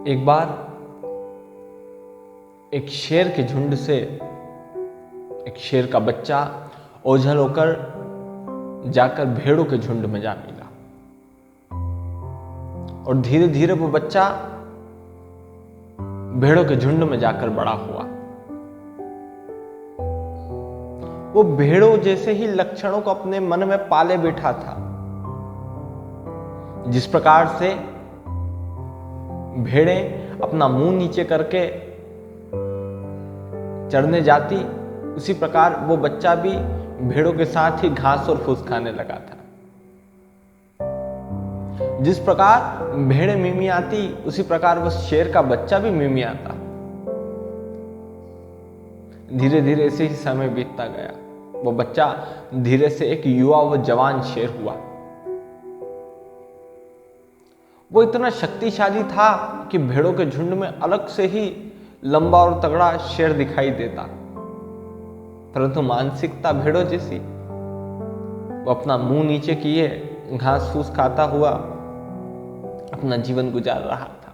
एक बार एक शेर के झुंड से एक शेर का बच्चा ओझल होकर जाकर भेड़ों के झुंड में जा मिला और धीरे धीरे वो बच्चा भेड़ों के झुंड में जाकर बड़ा हुआ। वो भेड़ों जैसे ही लक्षणों को अपने मन में पाले बैठा था। जिस प्रकार से भेड़ें अपना मुंह नीचे करके चढ़ने जाती, उसी प्रकार वो बच्चा भी भेड़ों के साथ ही घास और फूस खाने लगा था। जिस प्रकार भेड़ें मिमियाती, उसी प्रकार वो शेर का बच्चा भी मिमियाता। धीरे धीरे ऐसे ही समय बीतता गया। वो बच्चा धीरे से एक युवा व जवान शेर हुआ। वो इतना शक्तिशाली था कि भेड़ों के झुंड में अलग से ही लंबा और तगड़ा शेर दिखाई देता, परंतु मानसिकता भेड़ों जैसी। वो अपना मुंह नीचे किए घास फूस खाता हुआ अपना जीवन गुजार रहा था।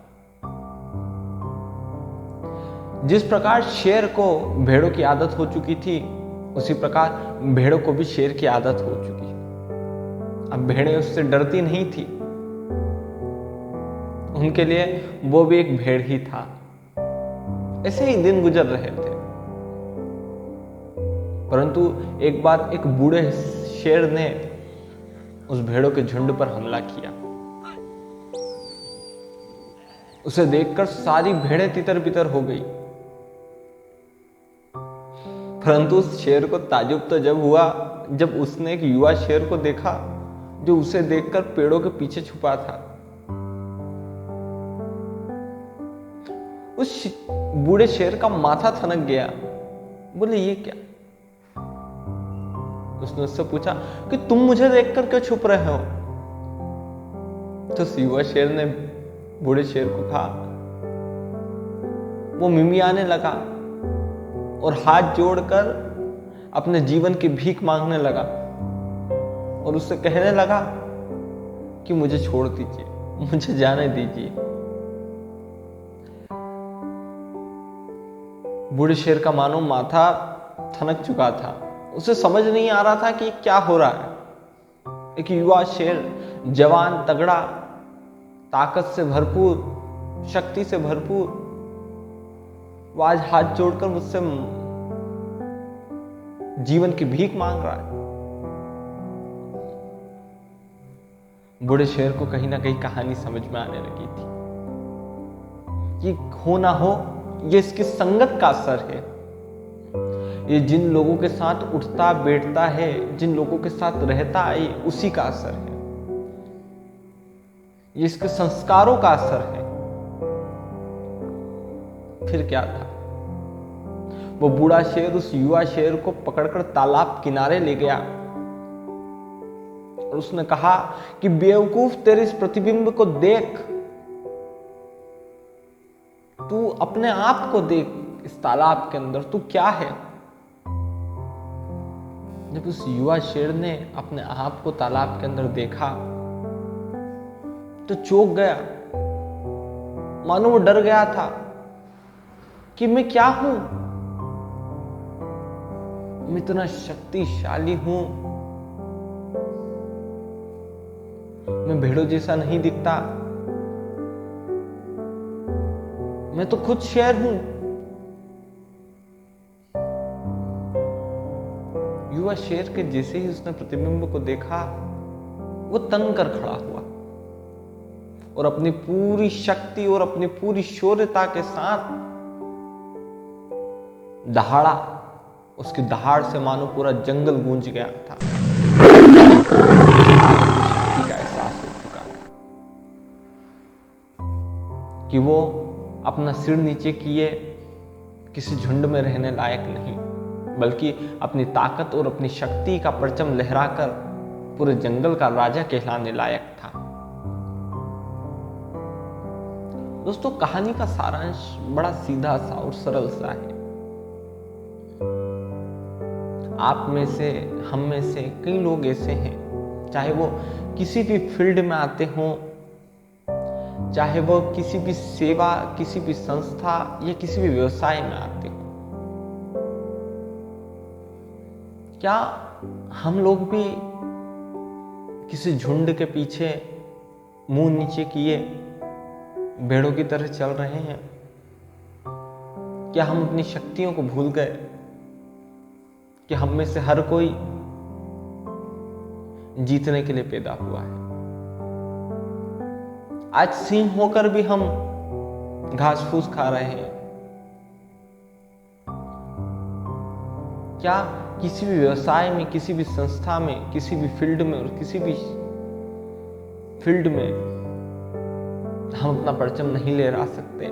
जिस प्रकार शेर को भेड़ों की आदत हो चुकी थी, उसी प्रकार भेड़ों को भी शेर की आदत हो चुकी। अब भेड़ें उससे डरती नहीं थी। उनके लिए वो भी एक भेड़ ही था। ऐसे ही दिन गुजर रहे थे, परंतु एक बार एक बूढ़े शेर ने उस भेड़ों के झुंड पर हमला किया। उसे देखकर सारी भेड़ें तितर बितर हो गई, परंतु उस शेर को ताज्जुब तो जब हुआ जब उसने एक युवा शेर को देखा जो उसे देखकर पेड़ों के पीछे छुपा था। उस बूढ़े शेर का माथा ठनक गया। बोले, ये क्या? उसने उससे पूछा कि तुम मुझे देखकर क्यों छुप रहे हो? तो युवा शेर ने बूढ़े शेर को कहा, वो मिमियाने लगा और हाथ जोड़कर अपने जीवन की भीख मांगने लगा और उससे कहने लगा कि मुझे छोड़ दीजिए, मुझे जाने दीजिए। बूढ़े शेर का मानो माथा ठनक चुका था। उसे समझ नहीं आ रहा था कि क्या हो रहा है। एक युवा शेर, जवान, तगड़ा, ताकत से भरपूर, शक्ति से भरपूर, वो आज हाथ जोड़कर मुझसे जीवन की भीख मांग रहा है। बूढ़े शेर को कहीं ना कहीं कहानी समझ में आने लगी थी कि हो ना हो ये इसकी संगत का असर है। ये जिन लोगों के साथ उठता बैठता है, जिन लोगों के साथ रहता है, उसी का असर है। ये इसके संस्कारों का असर है। फिर क्या था? वो बूढ़ा शेर उस युवा शेर को पकड़कर तालाब किनारे ले गया और उसने कहा कि बेवकूफ, तेरे इस प्रतिबिंब को देख, तू अपने आप को देख इस तालाब के अंदर, तू क्या है? जब उस युवा शेर ने अपने आप को तालाब के अंदर देखा तो चौंक गया, मानो वो डर गया था कि मैं क्या हूं? मैं इतना शक्तिशाली हूं, मैं भेड़ों जैसा नहीं दिखता, मैं तो खुद शेर हूं। युवा शेर के जैसे ही उसने प्रतिबिंब को देखा, वो तंग कर खड़ा हुआ और अपनी पूरी शक्ति और अपनी पूरी शौर्यता के साथ दहाड़ा। उसकी दहाड़ से मानो पूरा जंगल गूंज गया था। शक्ति का एहसास हो चुका था कि वो अपना सिर नीचे किए किसी झुंड में रहने लायक नहीं, बल्कि अपनी ताकत और अपनी शक्ति का परचम लहराकर पूरे जंगल का राजा कहलाने लायक था। दोस्तों, कहानी का सारांश बड़ा सीधा सा और सरल सा है। आप में से, हम में से कई लोग ऐसे हैं, चाहे वो किसी भी फील्ड में आते हों, चाहे वो किसी भी सेवा, किसी भी संस्था या किसी भी व्यवसाय में आते हो। क्या हम लोग भी किसी झुंड के पीछे मुंह नीचे किए भेड़ों की तरह चल रहे हैं? क्या हम अपनी शक्तियों को भूल गए कि हम में से हर कोई जीतने के लिए पैदा हुआ है? आज सिंह होकर भी हम घास फूस खा रहे हैं। क्या किसी भी व्यवसाय में, किसी भी संस्था में, किसी भी फील्ड में और किसी भी फील्ड में हम अपना परचम नहीं लहरा सकते?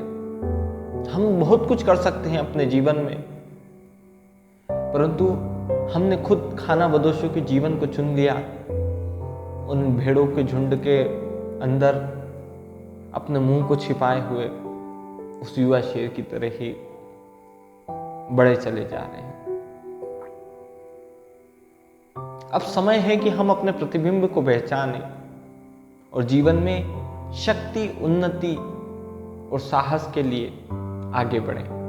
हम बहुत कुछ कर सकते हैं अपने जीवन में, परंतु हमने खुद खाना बदोशों के जीवन को चुन लिया। उन भेड़ों के झुंड के अंदर अपने मुंह को छिपाए हुए उस युवा शेर की तरह ही बड़े चले जा रहे हैं। अब समय है कि हम अपने प्रतिबिंब को पहचानें और जीवन में शक्ति, उन्नति और साहस के लिए आगे बढ़ें।